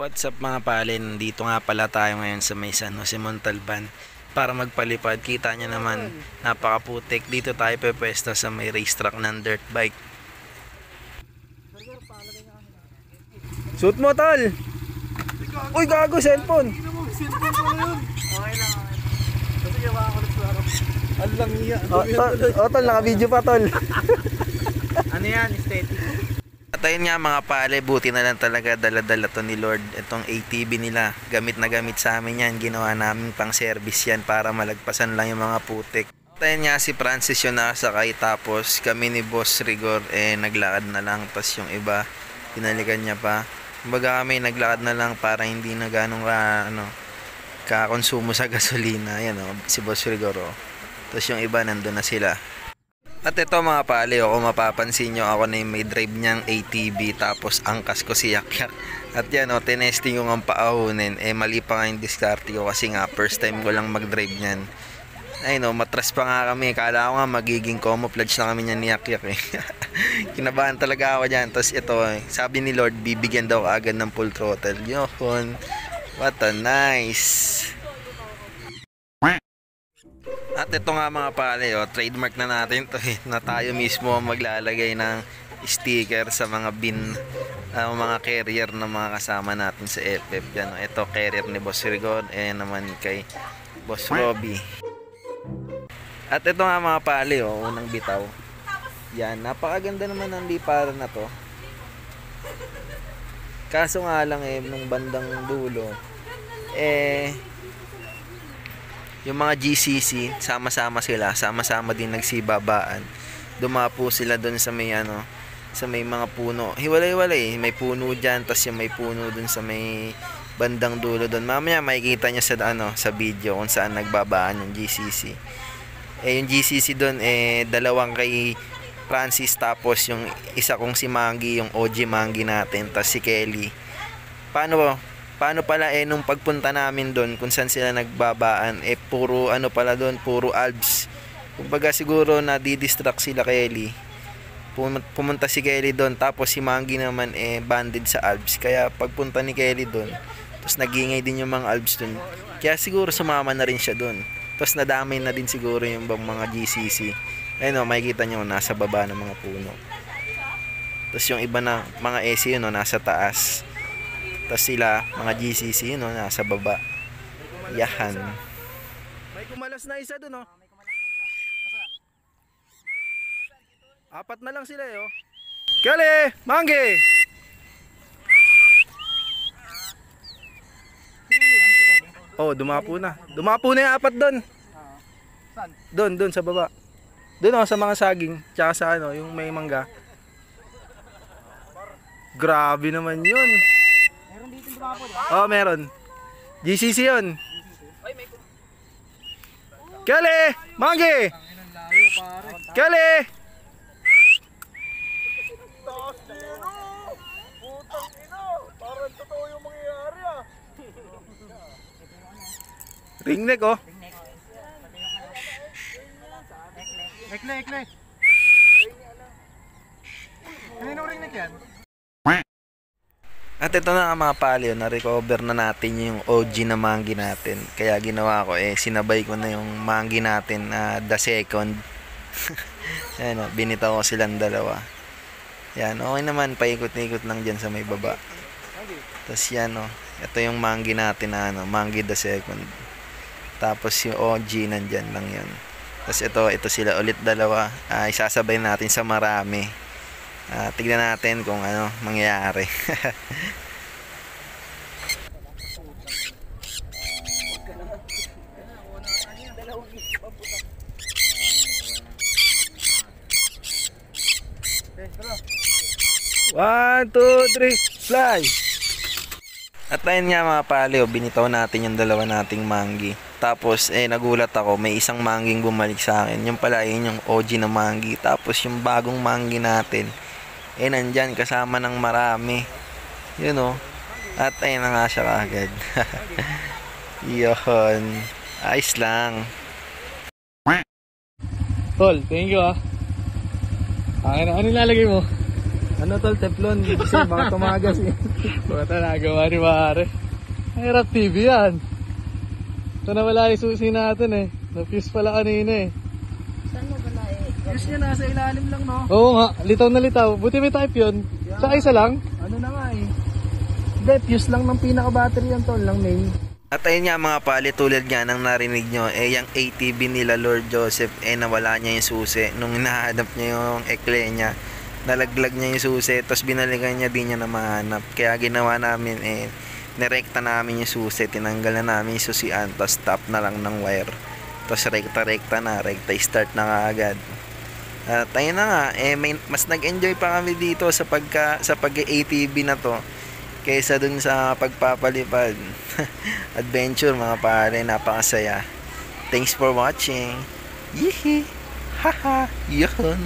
What's up mga palin, dito nga pala tayo ngayon sa may San Jose Montalban para magpalipad. Kita nyo naman, napakaputik. Dito tayo pepwesto sa may racetrack ng dirt bike. Shoot mo tol! Uy gago, cellphone! Okay lang. Kasi yung makakulit sa harap. Ano lang iya? Tol, naka-video pa tol. Ano yan? Aesthetic. At ayun nga mga pale, buti na lang talaga dala-dala to ni Lord. Itong ATV nila, gamit na gamit sa amin yan. Ginawa namin pang service yan para malagpasan lang yung mga putik. At ayun nga si Francis yung nakasakay, tapos kami ni Boss Rigor naglakad na lang. Tapos yung iba, pinalikan niya pa. Kumbaga kami naglakad na lang para hindi na ganong kakonsumo sa gasolina. Ayan o, si Boss Rigor o. Tapos yung iba nandun na sila. At ito mga pali, kung mapapansin nyo, ako na yung may drive niyang ATV, tapos angkas ko si Yakyak. At yan o, tinesting ko ng paahunin, mali pa nga yung diskarte ko kasi nga first time ko lang mag-drive niyan. Ay no, matras pa nga kami, kala ko nga magiging camouflage na kami niyan ni Yakyak eh. Kinabahan talaga ako dyan. Tapos ito, sabi ni Lord, bibigyan daw agad ng full throttle. Yun, what a nice. At ito nga mga pale, trademark na natin to na tayo mismo maglalagay ng sticker sa mga bin, mga carrier na mga kasama natin sa FF. Yan, ito carrier ni Boss Rigon, naman kay Boss Robby. At ito nga mga pale, unang bitaw. Yan, napakaganda naman ng liparan na to. Kaso nga lang nung bandang dulo, yung mga GCC, sama-sama sila, sama-sama din nagsibabaan. Dumapo sila doon sa may sa may mga puno. Hiwalay-hiwalay, may puno diyan, tas yung may puno doon sa may bandang dulo doon. Mamaya makikita niyo sa video kung saan nagbabaan yung GCC. Yung GCC doon dalawang kay Francis, tapos yung isa kong si Mangi, yung OG Mangi natin, tas si Kelly. Paano pala nung pagpunta namin doon kung saan sila nagbabaan, puro pala doon, puro Alps. Kumbaga siguro na di-distract sila Kelly. Pumunta si Kelly doon, tapos si Mangi naman banded sa Alps. Kaya pagpunta ni Kelly doon, tapos nagingay din yung mga Alps doon. Kaya siguro sumama na rin siya doon. Tapos nadamay na din siguro yung mga GCC. Ayun makikita nyo nasa baba ng mga puno. Tapos yung iba na mga SC nasa taas. Tapos sila, mga GCC, nasa baba. Yahan. May kumalas na isa dun, Apat na lang sila, Kali! Mangi! Dumapo na. Dumapo na yung apat dun. Saan? Dun sa baba. Dun, sa mga saging. Tsaka sa yung may mangga. Grabe naman yun. Meron. GCC yun. Kali! Mangi! Kali! Parang totoo yung mangyayari Ringneck Ekle. Kanino ringneck yan? At ito na mga pali, na-recover na natin yung OG na Mangi natin. Kaya ginawa ko, sinabay ko na yung Mangi natin, the second. Ayan, binitaw ko silang dalawa. Yan, okay naman, paikot-ikot lang dyan sa may baba. Tapos yan, ito yung Mangi natin, Mangi the second. Tapos yung OG, nandyan lang yun. Tapos ito sila ulit dalawa. Isasabay natin sa marami. Tignan natin kung mangyayari. One, two, three, fly! At ayun nga mga pali, binitaw natin yung dalawa nating Mangi. Tapos nagulat ako, may isang Manging bumalik sa akin. Yung pala yung OG na Mangi. Tapos yung bagong Mangi natin, nandyan kasama ng marami. Yun At ayun na nga siya kaagad. Yun. Ayos lang. Tol, thank you Ano nilalagay mo? Ano tol, teflon? Kasi baka tumagas eh. Bata nagawa ni Mare. Hirap TV yan. Ito na wala yung susi natin eh. Na-fuse pala kanina eh. Saan mo ba na eh? Fuse niya nasa ilalim lang no? Oo nga, litaw na litaw. Buti may type yun. Tsaka isa lang. Ano na nga eh. Hindi, fuse lang ng pinaka-battery yan tol, lang main. At ayun nga mga pali, tulad nga ng narinig nyo, yung ATV nila Lord Joseph, nawala niya yung susi. Nung hinahanap niya yung ekle niya, nalaglag niya yung susi, tapos binalikan niya, di niya na mahanap. Kaya ginawa namin, nirekta namin yung susi, tinanggal na namin yung susian, tapos stop na lang ng wire. Tapos rekta start na kaagad. At ayun na nga, mas nag-enjoy pa kami dito sa pag-ATV na to, kaysa dun sa pagpapalipad. Adventure mga pare, napakasaya. Thanks for watching. Yee! Haha! Yun!